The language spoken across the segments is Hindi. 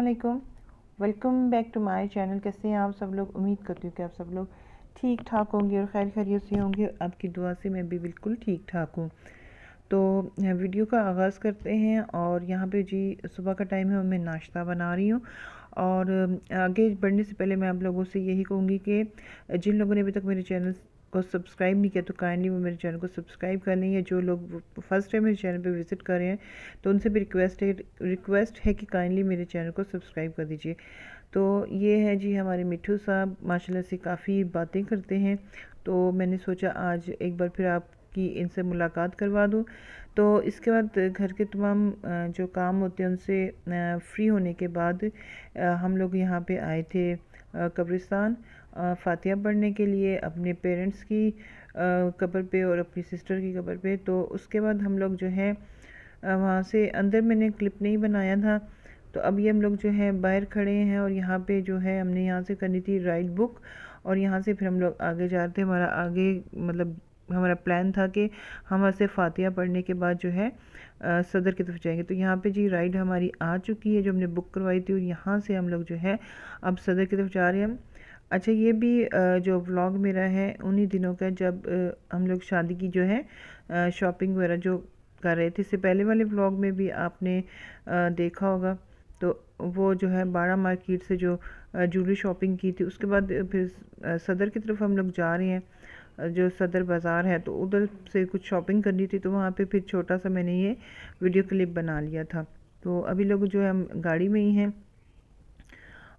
वालेकुम, welcome back to my channel. कैसे हैं आप सब लोग? उम्मीद करती हूँ कि आप सब लोग ठीक ठाक होंगे और खैर खैरियत से होंगे। आपकी दुआ से मैं भी बिल्कुल ठीक ठाक हूँ। तो वीडियो का आगाज़ करते हैं। और यहाँ पे जी सुबह का टाइम है और मैं नाश्ता बना रही हूँ। और आगे बढ़ने से पहले मैं आप लोगों से यही कहूँगी कि जिन लोगों ने अभी तक मेरे चैनल को सब्सक्राइब नहीं किया तो काइंडली वो मेरे चैनल को सब्सक्राइब कर लें, या जो लोग फर्स्ट टाइम मेरे चैनल पे विज़िट कर रहे हैं तो उनसे भी रिक्वेस्ट है कि काइंडली मेरे चैनल को सब्सक्राइब कर दीजिए। तो ये है जी हमारे मिठू साहब, माशाल्लाह से काफ़ी बातें करते हैं, तो मैंने सोचा आज एक बार फिर आपकी इनसे मुलाकात करवा दूँ। तो इसके बाद घर के तमाम जो काम होते हैं उनसे फ्री होने के बाद हम लोग यहाँ पे आए थे कब्रिस्तान फातिहा पढ़ने के लिए, अपने पेरेंट्स की कब्र पे और अपनी सिस्टर की कब्र पे। तो उसके बाद हम लोग जो है वहाँ से अंदर मैंने क्लिप नहीं बनाया था, तो अब ये हम लोग जो है बाहर खड़े हैं और यहाँ पे जो है हमने यहाँ से करनी थी राइड बुक, और यहाँ से फिर हम लोग आगे जा रहे थे। हमारा आगे मतलब हमारा प्लान था कि हम वहाँ से फातिहा पढ़ने के बाद जो है सदर की तरफ जाएंगे। तो यहाँ पे जी राइड हमारी आ चुकी है जो हमने बुक करवाई थी, और यहाँ से हम लोग जो है अब सदर की तरफ जा रहे हैं। अच्छा, ये भी जो व्लॉग मेरा है उन्हीं दिनों का जब हम लोग शादी की जो है शॉपिंग वगैरह जो कर रहे थे। इससे पहले वाले व्लॉग में भी आपने देखा होगा। तो वो जो है बाड़ा मार्केट से जो ज्वेलरी शॉपिंग की थी, उसके बाद फिर सदर की तरफ हम लोग जा रहे हैं। जो सदर बाज़ार है तो उधर से कुछ शॉपिंग करनी थी, तो वहाँ पे फिर छोटा सा मैंने ये वीडियो क्लिप बना लिया था। तो अभी लोग जो है हम गाड़ी में ही हैं,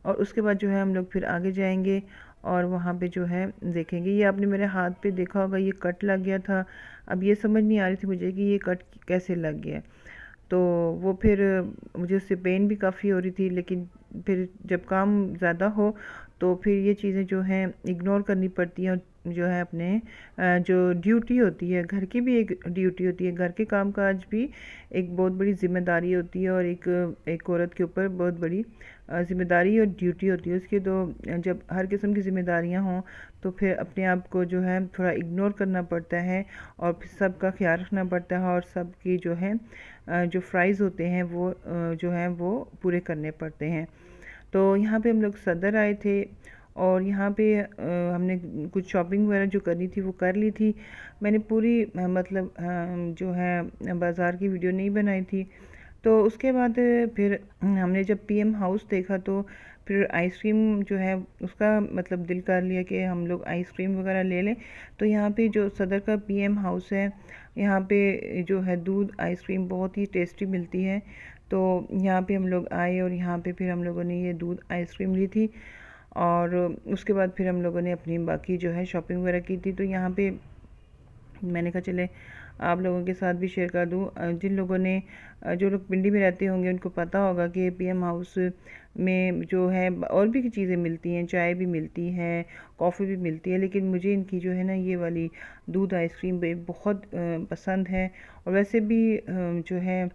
और उसके बाद जो है हम लोग फिर आगे जाएंगे और वहाँ पे जो है देखेंगे। ये आपने मेरे हाथ पे देखा होगा, ये कट लग गया था। अब ये समझ नहीं आ रही थी मुझे कि ये कट कैसे लग गया। तो वो फिर मुझे उससे पेन भी काफ़ी हो रही थी, लेकिन फिर जब काम ज़्यादा हो तो फिर ये चीज़ें जो हैं इग्नोर करनी पड़ती हैं। जो है अपने जो ड्यूटी होती है, घर की भी एक ड्यूटी होती है, घर के काम काज भी एक बहुत बड़ी ज़िम्मेदारी होती है, और एक औरत के ऊपर बहुत बड़ी ज़िम्मेदारी और ड्यूटी होती है उसकी। तो जब हर किस्म की ज़िम्मेदारियाँ हों तो फिर अपने आप को जो है थोड़ा इग्नोर करना पड़ता है, और फिर सबका ख्याल रखना पड़ता है, और सबकी जो है जो फ़्राइज़ होते हैं वो जो हैं वो पूरे करने पड़ते हैं। तो यहाँ पे हम लोग सदर आए थे, और यहाँ पे हमने कुछ शॉपिंग वगैरह जो करनी थी वो कर ली थी। मैंने पूरी मतलब जो है बाज़ार की वीडियो नहीं बनाई थी। तो उसके बाद फिर हमने जब पीएम हाउस देखा तो फिर आइसक्रीम जो है उसका मतलब दिल कर लिया कि हम लोग आइसक्रीम वगैरह ले लें। तो यहाँ पे जो सदर का पीएम हाउस है, यहाँ पे जो है दूध आइसक्रीम बहुत ही टेस्टी मिलती है। तो यहाँ पे हम लोग आए और यहाँ पे फिर हम लोगों ने ये दूध आइसक्रीम ली थी, और उसके बाद फिर हम लोगों ने अपनी बाकी जो है शॉपिंग वगैरह की थी। तो यहाँ पे मैंने कहा चले आप लोगों के साथ भी शेयर कर दूँ। जिन लोगों ने जो लोग पिंडी में रहते होंगे उनको पता होगा कि पीएम हाउस में जो है और भी चीज़ें मिलती हैं, चाय भी मिलती है, कॉफ़ी भी मिलती है, लेकिन मुझे इनकी जो है ना ये वाली दूध आइसक्रीम बहुत पसंद है। और वैसे भी जो है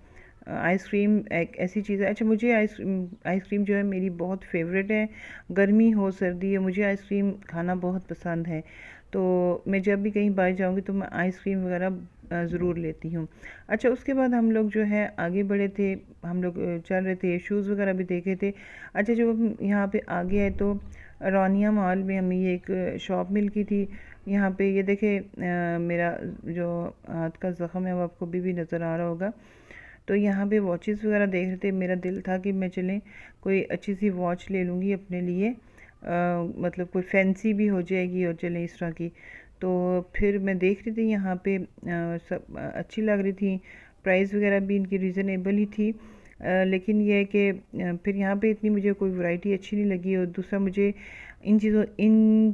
आइसक्रीम एक ऐसी चीज़ है। अच्छा, मुझे आइसक्रीम जो है मेरी बहुत फेवरेट है, गर्मी हो सर्दी हो मुझे आइसक्रीम खाना बहुत पसंद है। तो मैं जब भी कहीं बाहर जाऊंगी तो मैं आइसक्रीम वगैरह ज़रूर लेती हूँ। अच्छा, उसके बाद हम लोग जो है आगे बढ़े थे, हम लोग चल रहे थे, शूज़ वगैरह भी देखे थे। अच्छा, जब हम यहाँ पे आगे आए तो रानिया मॉल में हमें ये एक शॉप मिल गई थी। यहाँ पे ये देखे मेरा जो हाथ का ज़ख़म है वो आपको भी नज़र आ रहा होगा। तो यहाँ पे वॉचेस वगैरह देख रहे थे, मेरा दिल था कि मैं चलें कोई अच्छी सी वॉच ले लूँगी अपने लिए, मतलब कोई फैंसी भी हो जाएगी और चलें इस तरह की। तो फिर मैं देख रही थी यहाँ पे सब अच्छी लग रही थी, प्राइस वगैरह भी इनकी रीज़नेबल ही थी। लेकिन यह है कि फिर यहाँ पे इतनी मुझे कोई वैरायटी अच्छी नहीं लगी, और दूसरा मुझे इन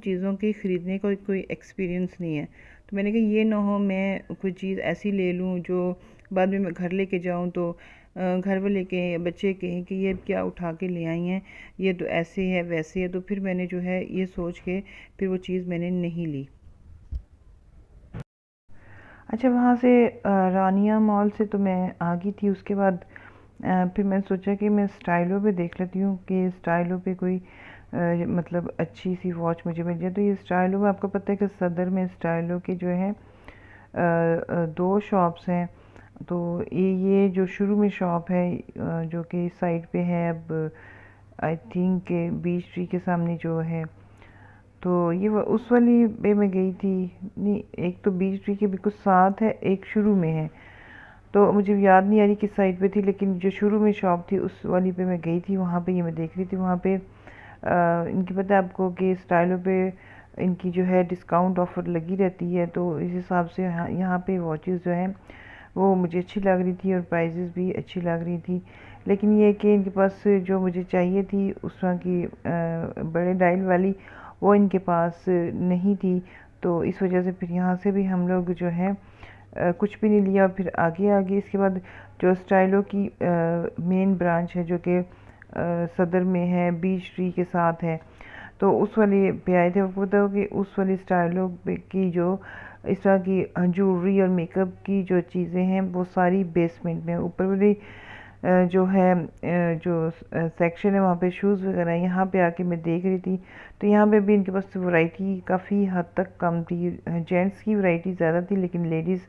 चीज़ों के ख़रीदने का कोई एक्सपीरियंस नहीं है। तो मैंने कहा ये ना हो मैं कोई चीज़ ऐसी ले लूँ जो बाद में मैं घर लेके जाऊँ तो घर वाले कहें, बच्चे कहें कि ये क्या उठा के ले आई हैं, ये तो ऐसे है वैसे है। तो फिर मैंने जो है ये सोच के फिर वो चीज़ मैंने नहीं ली। अच्छा, वहाँ से रानिया मॉल से तो मैं आ गई थी। उसके बाद फिर मैंने सोचा कि मैं स्टाइलो पे देख लेती हूँ कि स्टाइलो पे कोई मतलब अच्छी सी वॉच मुझे मिल जाए। तो ये स्टाइलो में आपको पता है कि सदर में स्टाइलो के जो है दो शॉप्स हैं। तो ये जो शुरू में शॉप है जो कि इस साइड पे है, अब आई थिंक बीच ट्री के सामने जो है, तो ये उस वाली पे मैं गई थी। नहीं, एक तो बीच ट्री के बिल्कुल साथ है, एक शुरू में है, तो मुझे याद नहीं आ रही किस साइड पे थी, लेकिन जो शुरू में शॉप थी उस वाली पे मैं गई थी। वहाँ पे ये मैं देख रही थी, वहाँ पे इनकी पता है आपको कि स्टाइलों पे इनकी जो है डिस्काउंट ऑफर लगी रहती है, तो इस हिसाब से यहाँ पे वॉचेस जो हैं वो मुझे अच्छी लग रही थी और प्राइजेस भी अच्छी लग रही थी। लेकिन ये कि इनके पास जो मुझे चाहिए थी उस तरह की बड़े डायल वाली, वो इनके पास नहीं थी। तो इस वजह से फिर यहाँ से भी हम लोग जो है कुछ भी नहीं लिया। फिर आगे आगे इसके बाद जो स्टाइलो की मेन ब्रांच है जो कि सदर में है, बीच ट्री के साथ है, तो उस वाले पे आए थे। आपको बताओ कि उस वाली स्टाइलों की जो इस तरह की ज्वेलरी और मेकअप की जो चीज़ें हैं वो सारी बेसमेंट में, ऊपर वाली जो है जो सेक्शन है वहाँ पे शूज़ वगैरह, यहाँ पे आके मैं देख रही थी तो यहाँ पे भी इनके पास वैरायटी काफ़ी हद तक कम थी। जेंट्स की वैरायटी ज़्यादा थी, लेकिन लेडीज़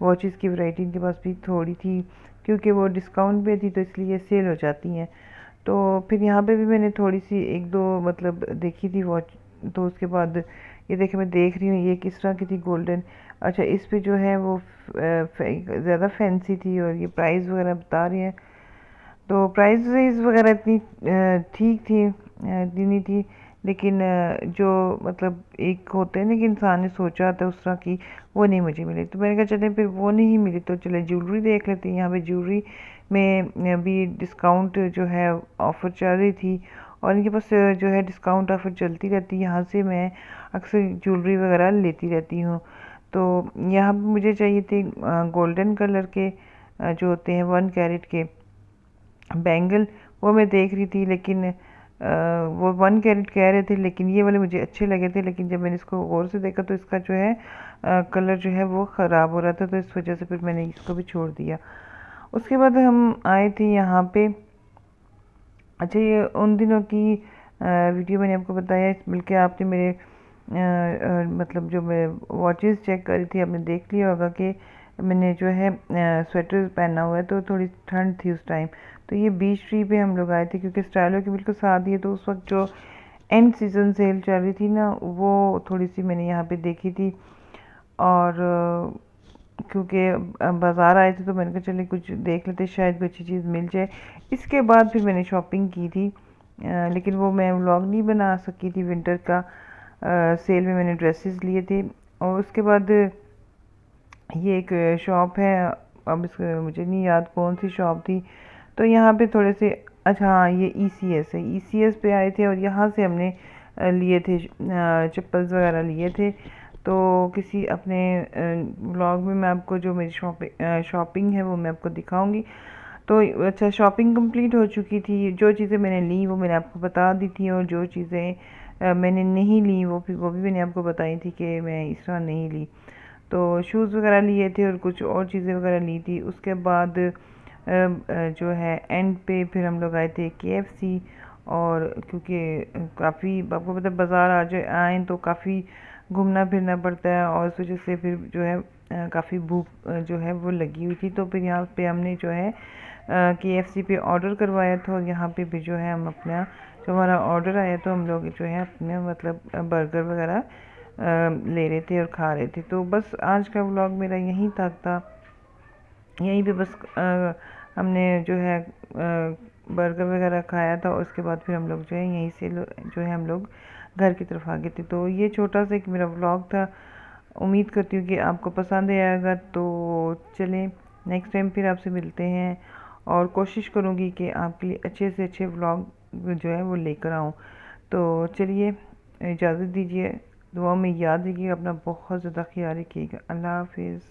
वॉचेस की वैरायटी इनके पास भी थोड़ी थी, क्योंकि वो डिस्काउंट पे थी तो इसलिए सेल हो जाती हैं। तो फिर यहाँ पे भी मैंने थोड़ी सी एक दो मतलब देखी थी वॉच। तो उसके बाद ये देखे, मैं देख रही हूँ ये किस तरह की थी, गोल्डन। अच्छा, इस पे जो है वो ज़्यादा फैंसी थी और ये प्राइस वगैरह बता रही हैं, तो प्राइस वगैरह इतनी ठीक थी, इतनी नहीं थी। लेकिन जो मतलब एक होते हैं ना कि इंसान ने सोचा था उस तरह की, वो नहीं मुझे मिली। तो मैंने कहा चले फिर वो नहीं मिली तो चले ज्वेलरी देख लेते हैं। यहाँ पे ज्वेलरी में भी डिस्काउंट जो है ऑफ़र चल रही थी, और इनके पास जो है डिस्काउंट ऑफ़र चलती रहती है। यहाँ से मैं अक्सर ज्वेलरी वगैरह लेती रहती हूँ। तो यहाँ पे मुझे चाहिए थे गोल्डन कलर के जो होते हैं 1 कैरेट के बैंगल, वो मैं देख रही थी। लेकिन वो 1 कैरेट कह रहे थे, लेकिन ये वाले मुझे अच्छे लगे थे। लेकिन जब मैंने इसको गौर से देखा तो इसका जो है कलर जो है वो ख़राब हो रहा था, तो इस वजह से फिर मैंने इसको भी छोड़ दिया। उसके बाद हम आए थे यहाँ पे। अच्छा, ये उन दिनों की वीडियो मैंने आपको बताया, बल्कि आपने मेरे मतलब जो मैं वॉचेस चेक कर रही थी, आपने देख लिया होगा कि मैंने जो है स्वेटर पहना हुआ है, तो थोड़ी ठंड थी उस टाइम। तो ये बीच ट्री पे हम लोग आए थे, क्योंकि स्टाइलो के बिल्कुल साथ ही है, तो उस वक्त जो एंड सीज़न सेल चल रही थी ना, वो थोड़ी सी मैंने यहाँ पे देखी थी। और क्योंकि बाज़ार आए थे तो मैंने कहा चले कुछ देख लेते, शायद कोई अच्छी चीज़ मिल जाए। इसके बाद फिर मैंने शॉपिंग की थी, लेकिन वो मैं व्लॉग नहीं बना सकी थी। विंटर का सेल में मैंने ड्रेसेस लिए थे। और उसके बाद ये एक शॉप है, अब इसका मुझे नहीं याद कौन सी शॉप थी। तो यहाँ पे थोड़े से, अच्छा हाँ, ये ECS है, ECS पे आए थे और यहाँ से हमने लिए थे चप्पल्स वगैरह लिए थे। तो किसी अपने व्लॉग में मैं आपको जो मेरी शॉपिंग है वो मैं आपको दिखाऊंगी। तो अच्छा, शॉपिंग कंप्लीट हो चुकी थी। जो चीज़ें मैंने ली वो मैंने आपको बता दी थी, और जो चीज़ें मैंने नहीं ली वो भी मैंने आपको बताई थी कि मैं इस तरह नहीं ली। तो शूज़ वगैरह लिए थे और कुछ और चीज़ें वगैरह ली थी। उसके बाद जो है एंड पे फिर हम लोग आए थे KFC। और क्योंकि काफ़ी आपको पता है बाज़ार आए तो काफ़ी घूमना फिरना पड़ता है, और इस वजह से फिर जो है काफ़ी भूख जो है वो लगी हुई थी। तो फिर यहाँ पे हमने जो है KFC पे ऑर्डर करवाया था, और यहाँ पे भी जो है हम अपना जो हमारा ऑर्डर आया तो हम लोग जो है अपने मतलब बर्गर वगैरह ले रहे थे और खा रहे थे। तो बस आज का व्लॉग मेरा यहीं तक था। यहीं पे बस हमने जो है बर्गर वगैरह खाया था, और उसके बाद फिर हम लोग जो है यहीं से जो है हम लोग घर की तरफ आ गए थे। तो ये छोटा सा एक मेरा व्लॉग था। उम्मीद करती हूँ कि आपको पसंद आएगा। तो चलें, नेक्स्ट टाइम फिर आपसे मिलते हैं, और कोशिश करूँगी कि आपके लिए अच्छे से अच्छे व्लॉग जो है वो लेकर आऊँ। तो चलिए, इजाज़त दीजिए। दुआ में याद रखिएगा, अपना बहुत ज़्यादा ख्याल रखिएगा। अल्लाह हाफिज़।